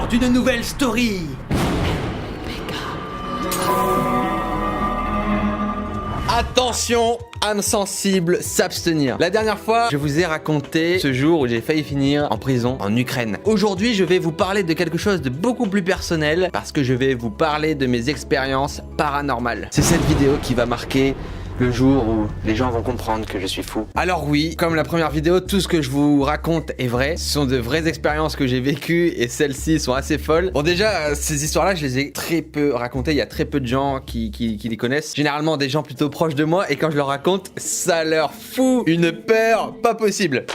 d'une nouvelle story. Attention, âme sensible, s'abstenir. La dernière fois, je vous ai raconté ce jour où j'ai failli finir en prison en Ukraine. Aujourd'hui, je vais vous parler de quelque chose de beaucoup plus personnel parce que je vais vous parler de mes expériences paranormales. C'est cette vidéo qui va marquer le jour où les gens vont comprendre que je suis fou. Alors oui, comme la première vidéo, tout ce que je vous raconte est vrai. Ce sont de vraies expériences que j'ai vécues et celles-ci sont assez folles. Bon déjà, ces histoires-là, je les ai très peu racontées. Il y a très peu de gens qui les connaissent. Généralement des gens plutôt proches de moi et quand je leur raconte, ça leur fout une peur pas possible.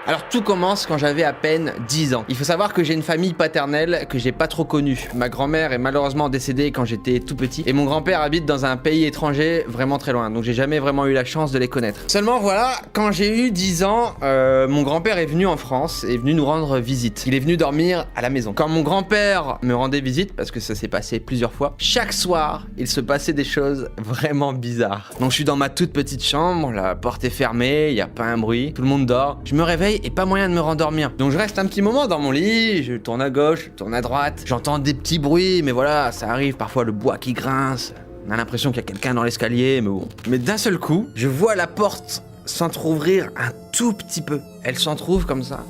Alors tout commence quand j'avais à peine 10 ans. Il faut savoir que j'ai une famille paternelle que j'ai pas trop connue. Ma grand-mère est malheureusement décédée quand j'étais tout petit et mon grand-père habite dans un pays étranger vraiment très loin. Donc j'ai jamais vraiment eu la chance de les connaître. Seulement voilà, quand j'ai eu 10 ans, mon grand-père est venu en France, est venu nous rendre visite. Il est venu dormir à la maison. Quand mon grand-père me rendait visite, parce que ça s'est passé plusieurs fois, chaque soir, il se passait des choses vraiment bizarres. Donc je suis dans ma toute petite chambre, la porte est fermée, il y a pas un bruit, tout le monde dort. Je me réveille et pas moyen de me rendormir. Donc je reste un petit moment dans mon lit, je tourne à gauche, je tourne à droite, j'entends des petits bruits, mais voilà, ça arrive, parfois le bois qui grince, on a l'impression qu'il y a quelqu'un dans l'escalier, mais bon. Mais d'un seul coup, je vois la porte s'entrouvrir un tout petit peu. Elle s'entrouvre comme ça.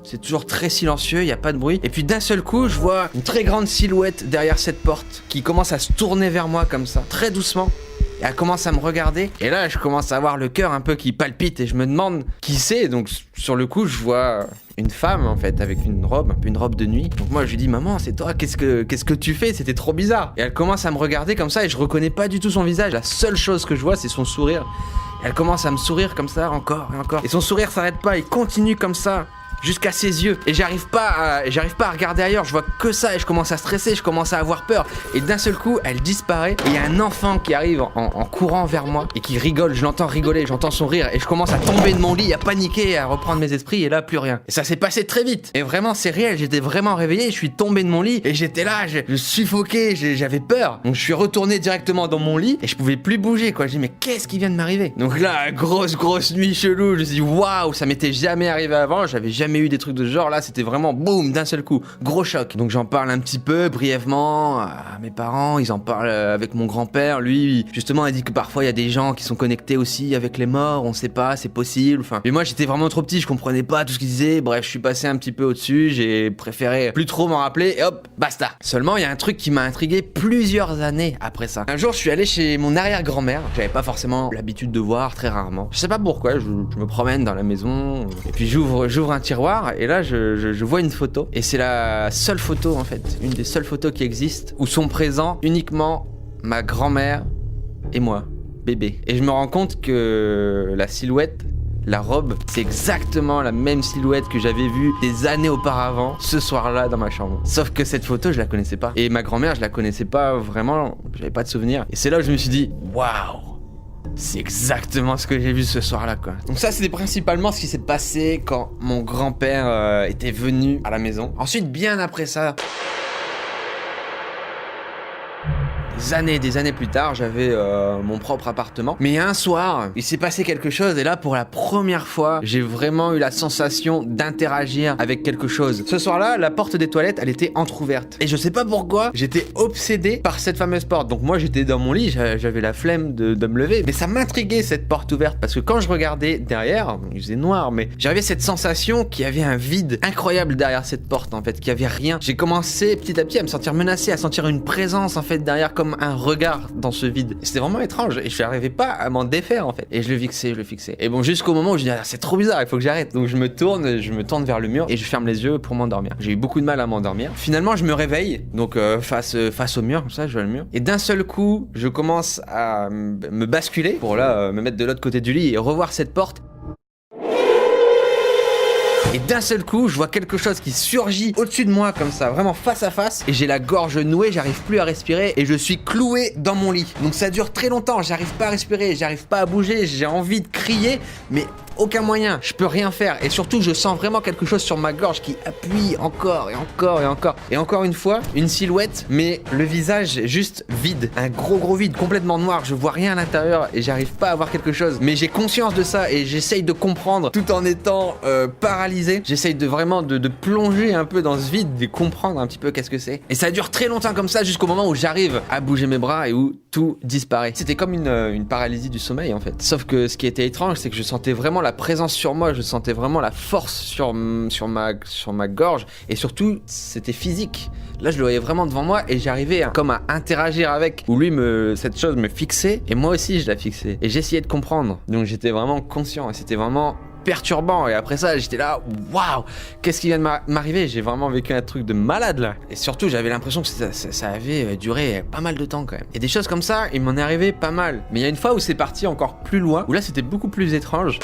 C'est toujours très silencieux, il n'y a pas de bruit. Et puis d'un seul coup, je vois une très grande silhouette derrière cette porte qui commence à se tourner vers moi comme ça, très doucement. Et elle commence à me regarder. Et là, je commence à avoir le cœur un peu qui palpite. Et je me demande qui c'est. Donc sur le coup, je vois une femme en fait avec une robe, un peu une robe de nuit. Donc moi, je lui dis maman, c'est toi. Qu'est-ce que tu fais? C'était trop bizarre. Et elle commence à me regarder comme ça. Et je reconnais pas du tout son visage. La seule chose que je vois, c'est son sourire. Et elle commence à me sourire comme ça encore et encore. Et son sourire s'arrête pas. Il continue comme ça jusqu'à ses yeux et j'arrive pas à regarder ailleurs, je vois que ça et je commence à stresser, je commence à avoir peur et d'un seul coup elle disparaît et il y a un enfant qui arrive en courant vers moi et qui rigole, je l'entends rigoler, j'entends son rire et je commence à tomber de mon lit, à paniquer, à reprendre mes esprits et là plus rien. Et ça s'est passé très vite et vraiment c'est réel, j'étais vraiment réveillé, je suis tombé de mon lit et j'étais là, je suffoquais, j'avais peur. Donc je suis retourné directement dans mon lit et je pouvais plus bouger quoi, je dis mais qu'est-ce qui vient de m'arriver? Donc là, grosse nuit chelou, je me suis dit waouh, ça m'était jamais arrivé avant, j'avais jamais eu des trucs de ce genre là, c'était vraiment boum d'un seul coup, gros choc. Donc j'en parle un petit peu brièvement à mes parents, ils en parlent avec mon grand-père, lui justement il dit que parfois il y a des gens qui sont connectés aussi avec les morts, on sait pas, c'est possible, enfin. Mais moi j'étais vraiment trop petit, je comprenais pas tout ce qu'ils disaient, bref je suis passé un petit peu au-dessus, j'ai préféré plus trop m'en rappeler et hop, basta. Seulement il y a un truc qui m'a intrigué plusieurs années après ça. Un jour je suis allé chez mon arrière-grand-mère, j'avais pas forcément l'habitude de voir, très rarement. Je sais pas pourquoi, je me promène dans la maison et puis j'ouvre un tiroir et là je vois une photo et c'est la seule photo en fait, une des seules photos qui existent où sont présents uniquement ma grand-mère et moi, bébé. Et je me rends compte que la silhouette, la robe, c'est exactement la même silhouette que j'avais vue des années auparavant ce soir-là dans ma chambre. Sauf que cette photo, je la connaissais pas. Et ma grand-mère, je la connaissais pas vraiment, j'avais pas de souvenir. Et c'est là où je me suis dit, waouh! C'est exactement ce que j'ai vu ce soir-là, quoi. Donc ça, c'était principalement ce qui s'est passé quand mon grand-père était venu à la maison. Ensuite, bien après ça, des années plus tard, j'avais mon propre appartement. Mais un soir, il s'est passé quelque chose et là, pour la première fois, j'ai vraiment eu la sensation d'interagir avec quelque chose. Ce soir-là, la porte des toilettes, elle était entrouverte. Et je sais pas pourquoi, j'étais obsédé par cette fameuse porte. Donc moi, j'étais dans mon lit, j'avais la flemme de me lever. Mais ça m'intriguait cette porte ouverte parce que quand je regardais derrière, il faisait noir, mais j'avais cette sensation qu'il y avait un vide incroyable derrière cette porte en fait, qu'il y avait rien. J'ai commencé petit à petit à me sentir menacé, à sentir une présence en fait derrière comme un regard dans ce vide. C'était vraiment étrange et je n'arrivais pas à m'en défaire en fait. Et je le fixais. Et bon, jusqu'au moment où je dis ah, c'est trop bizarre, il faut que j'arrête. Donc je me tourne vers le mur et je ferme les yeux pour m'endormir. J'ai eu beaucoup de mal à m'endormir. Finalement, je me réveille, donc face au mur, comme ça, je vois le mur. Et d'un seul coup, je commence à me basculer pour là me mettre de l'autre côté du lit et revoir cette porte. Et d'un seul coup, je vois quelque chose qui surgit au-dessus de moi comme ça, vraiment face à face. Et j'ai la gorge nouée, j'arrive plus à respirer et je suis cloué dans mon lit. Donc ça dure très longtemps, j'arrive pas à respirer, j'arrive pas à bouger, j'ai envie de crier, mais aucun moyen, je peux rien faire. Et surtout, je sens vraiment quelque chose sur ma gorge qui appuie encore et encore et encore. Et encore une fois, une silhouette, mais le visage juste vide. Un gros vide, complètement noir. Je vois rien à l'intérieur et j'arrive pas à voir quelque chose. Mais j'ai conscience de ça et j'essaye de comprendre tout en étant paralysé. J'essaye de vraiment de plonger un peu dans ce vide, de comprendre un petit peu qu'est-ce que c'est. Et ça dure très longtemps comme ça jusqu'au moment où j'arrive à bouger mes bras et où tout disparaît. C'était comme une paralysie du sommeil en fait. Sauf que ce qui était étrange, c'est que je sentais vraiment la présence sur moi, je sentais vraiment la force sur ma gorge et surtout c'était physique. Là je le voyais vraiment devant moi et j'arrivais comme à interagir avec, où lui cette chose me fixait et moi aussi je la fixais et j'essayais de comprendre. Donc j'étais vraiment conscient et c'était vraiment perturbant. Et après ça j'étais là, waouh, qu'est-ce qui vient de m'arriver? J'ai vraiment vécu un truc de malade là. Et surtout j'avais l'impression que ça avait duré pas mal de temps quand même. Et des choses comme ça, il m'en est arrivé pas mal. Mais il y a une fois où c'est parti encore plus loin, où là c'était beaucoup plus étrange.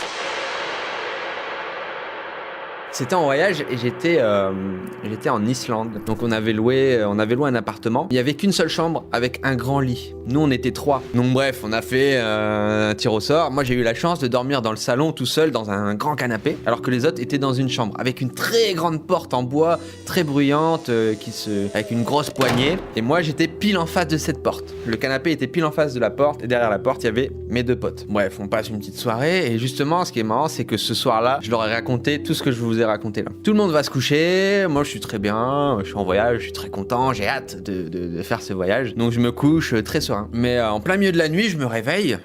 C'était en voyage et j'étais en Islande. Donc on avait loué un appartement. Il y avait qu'une seule chambre avec un grand lit. Nous on était 3. Donc bref, on a fait un tir au sort. Moi j'ai eu la chance de dormir dans le salon tout seul dans un grand canapé, alors que les autres étaient dans une chambre avec une très grande porte en bois, très bruyante, avec une grosse poignée. Et moi j'étais pile en face de cette porte. Le canapé était pile en face de la porte et derrière la porte il y avait mes 2 potes. Bref, on passe une petite soirée et justement ce qui est marrant c'est que ce soir-là, je leur ai raconté tout ce que je vous ai raconté là. Tout le monde va se coucher, moi je suis très bien, je suis en voyage, je suis très content, j'ai hâte de faire ce voyage. Donc je me couche très serein. Mais en plein milieu de la nuit, je me réveille,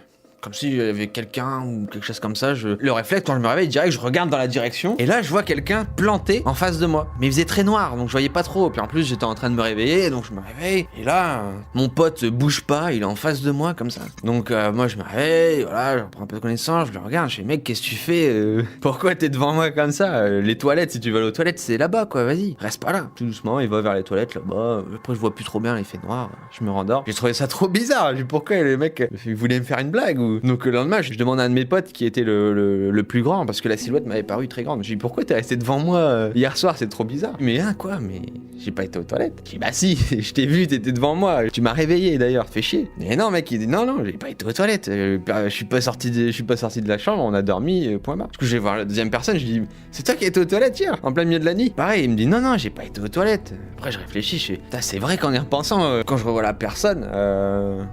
comme s'il y avait quelqu'un ou quelque chose comme ça. Le réflexe, quand je me réveille, direct, je regarde dans la direction. Et là, je vois quelqu'un planté en face de moi. Mais il faisait très noir, donc je voyais pas trop. Puis en plus, j'étais en train de me réveiller, donc je me réveille. Et là, mon pote bouge pas, il est en face de moi, comme ça. Donc moi, je me réveille, voilà, je reprends un peu de connaissance, je le regarde, je fais, mec, qu'est-ce que tu fais Pourquoi t'es devant moi comme ça Les toilettes, si tu veux aller aux toilettes, c'est là-bas, quoi, vas-y. Reste pas là. Tout doucement, il va vers les toilettes, là-bas. Après, je vois plus trop bien, il fait noir. Je me rendors. J'ai trouvé ça trop bizarre. J'ai dit, pourquoi le mec, il voulait me faire une blague ou... Donc le lendemain, je demande à un de mes potes qui était le plus grand, parce que la silhouette m'avait paru très grande. Je lui dis, pourquoi t'es resté devant moi hier soir, c'est trop bizarre. Mais quoi, mais j'ai pas été aux toilettes. Je dis, bah si, je t'ai vu, t'étais devant moi. Tu m'as réveillé d'ailleurs, fais chier. Mais non mec, il dit, non, j'ai pas été aux toilettes. Je suis pas sorti de la chambre, on a dormi, point barre. Parce que je vais voir la deuxième personne, je lui dis, c'est toi qui étais aux toilettes hier, en plein milieu de la nuit. Pareil, il me dit, non, j'ai pas été aux toilettes. Après je réfléchis, je fais, c'est vrai qu'en y repensant, quand je revois la personne,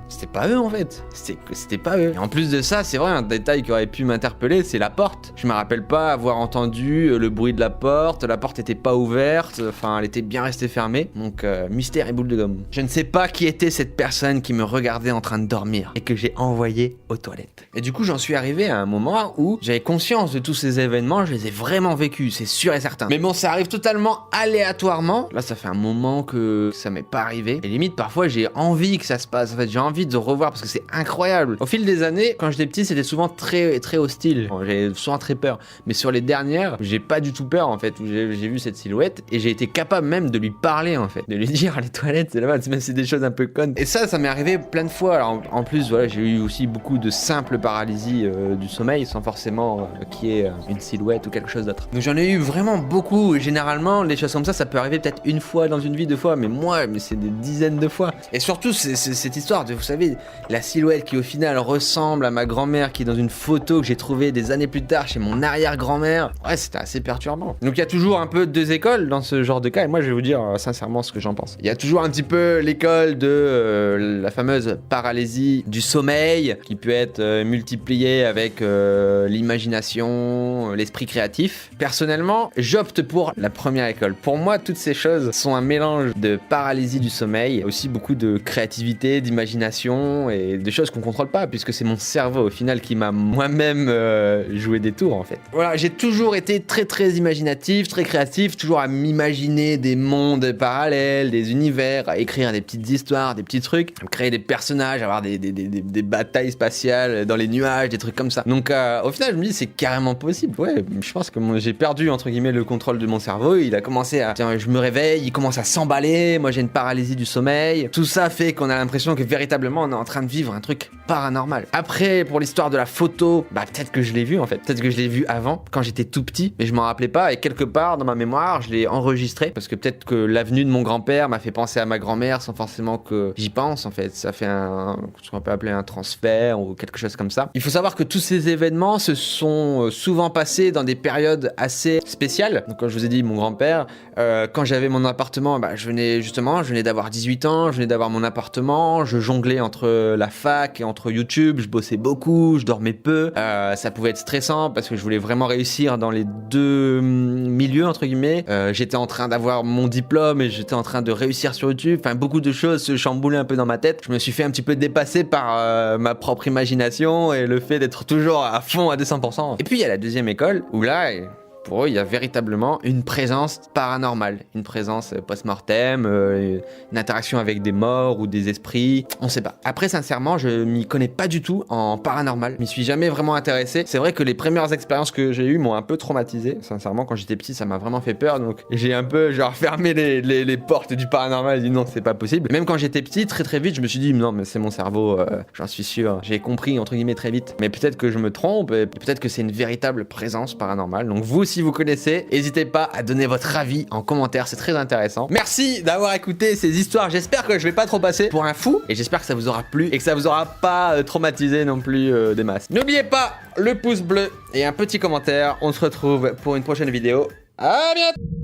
c'était pas eux en fait. C'était pas eux. Et en plus de ça, c'est vrai, un détail qui aurait pu m'interpeller, c'est la porte. Je me rappelle pas avoir entendu le bruit de la porte était pas ouverte, enfin elle était bien restée fermée. Donc mystère et boule de gomme. Je ne sais pas qui était cette personne qui me regardait en train de dormir et que j'ai envoyé aux toilettes. Et du coup j'en suis arrivé à un moment où j'avais conscience de tous ces événements, je les ai vraiment vécus, c'est sûr et certain. Mais bon, ça arrive totalement aléatoirement. Là ça fait un moment que ça m'est pas arrivé. Et limite parfois j'ai envie que ça se passe. En fait j'ai envie de revoir parce que c'est incroyable. Au fil des années, quand j'étais petit, c'était souvent très hostile. J'avais souvent très peur. Mais sur les dernières, j'ai pas du tout peur en fait. Où j'ai vu cette silhouette et j'ai été capable même de lui parler en fait. De lui dire les toilettes, c'est là-bas, même si c'est des choses un peu connes. Et ça m'est arrivé plein de fois. Alors, en plus, voilà, j'ai eu aussi beaucoup de simples paralysies du sommeil sans forcément qu'il y ait une silhouette ou quelque chose d'autre. Donc j'en ai eu vraiment beaucoup. Et généralement, les choses comme ça peut arriver peut-être une fois dans une vie, 2 fois. Mais c'est des dizaines de fois. Et surtout, c'est cette histoire de, vous savez, la silhouette qui au final ressemble à ma grand-mère qui est dans une photo que j'ai trouvée des années plus tard chez mon arrière-grand-mère. Ouais, c'était assez perturbant. Donc il y a toujours un peu 2 écoles dans ce genre de cas et moi je vais vous dire sincèrement ce que j'en pense. Il y a toujours un petit peu l'école de la fameuse paralysie du sommeil qui peut être multipliée avec l'imagination, l'esprit créatif. Personnellement, j'opte pour la première école. Pour moi, toutes ces choses sont un mélange de paralysie du sommeil, aussi beaucoup de créativité, d'imagination et de choses qu'on contrôle pas puisque c'est mon cerveau au final qui m'a moi-même joué des tours en fait. Voilà, j'ai toujours été très imaginatif, très créatif, toujours à m'imaginer des mondes parallèles, des univers, à écrire des petites histoires, des petits trucs, à créer des personnages, avoir des batailles spatiales dans les nuages, des trucs comme ça. Donc au final je me dis c'est carrément possible. Ouais, je pense que j'ai perdu entre guillemets le contrôle de mon cerveau, il a commencé à... Tiens, je me réveille, il commence à s'emballer, moi j'ai une paralysie du sommeil. Tout ça fait qu'on a l'impression que véritablement on est en train de vivre un truc paranormal. Après, pour l'histoire de la photo, bah peut-être que je l'ai vu en fait. Peut-être que je l'ai vu avant, quand j'étais tout petit, mais je m'en rappelais pas. Et quelque part dans ma mémoire, je l'ai enregistré. Parce que peut-être que l'avenue de mon grand-père m'a fait penser à ma grand-mère sans forcément que j'y pense en fait. Ça fait ce qu'on peut appeler un transfert ou quelque chose comme ça. Il faut savoir que tous ces événements se sont souvent passés dans des périodes assez spéciales. Donc, comme je vous ai dit, mon grand-père, quand j'avais mon appartement, bah, je venais d'avoir 18 ans, je venais d'avoir mon appartement, je jonglais entre la fac et entre YouTube, je bossais beaucoup, je dormais peu. Ça pouvait être stressant parce que je voulais vraiment réussir dans les deux milieux, entre guillemets. J'étais en train d'avoir mon diplôme et j'étais en train de réussir sur YouTube. Enfin, beaucoup de choses se chamboulaient un peu dans ma tête. Je me suis fait un petit peu dépasser par ma propre imagination et le fait d'être toujours à fond à 200%. Et puis il y a la deuxième école où là, pour eux, il y a véritablement une présence paranormale, une présence post-mortem, une interaction avec des morts ou des esprits, on sait pas. Après, sincèrement, je m'y connais pas du tout en paranormal, je m'y suis jamais vraiment intéressé. C'est vrai que les premières expériences que j'ai eues m'ont un peu traumatisé, sincèrement, quand j'étais petit, ça m'a vraiment fait peur, donc j'ai un peu genre fermé les portes du paranormal, j'ai dit non, c'est pas possible. Même quand j'étais petit, très vite, je me suis dit non, mais c'est mon cerveau, j'en suis sûr, j'ai compris, entre guillemets, très vite. Mais peut-être que je me trompe, et peut-être que c'est une véritable présence paranormale, donc vous, si vous connaissez, n'hésitez pas à donner votre avis en commentaire, c'est très intéressant. Merci d'avoir écouté ces histoires, j'espère que je vais pas trop passer pour un fou, et j'espère que ça vous aura plu, et que ça vous aura pas traumatisé non plus des masses. N'oubliez pas le pouce bleu et un petit commentaire, on se retrouve pour une prochaine vidéo. À bientôt.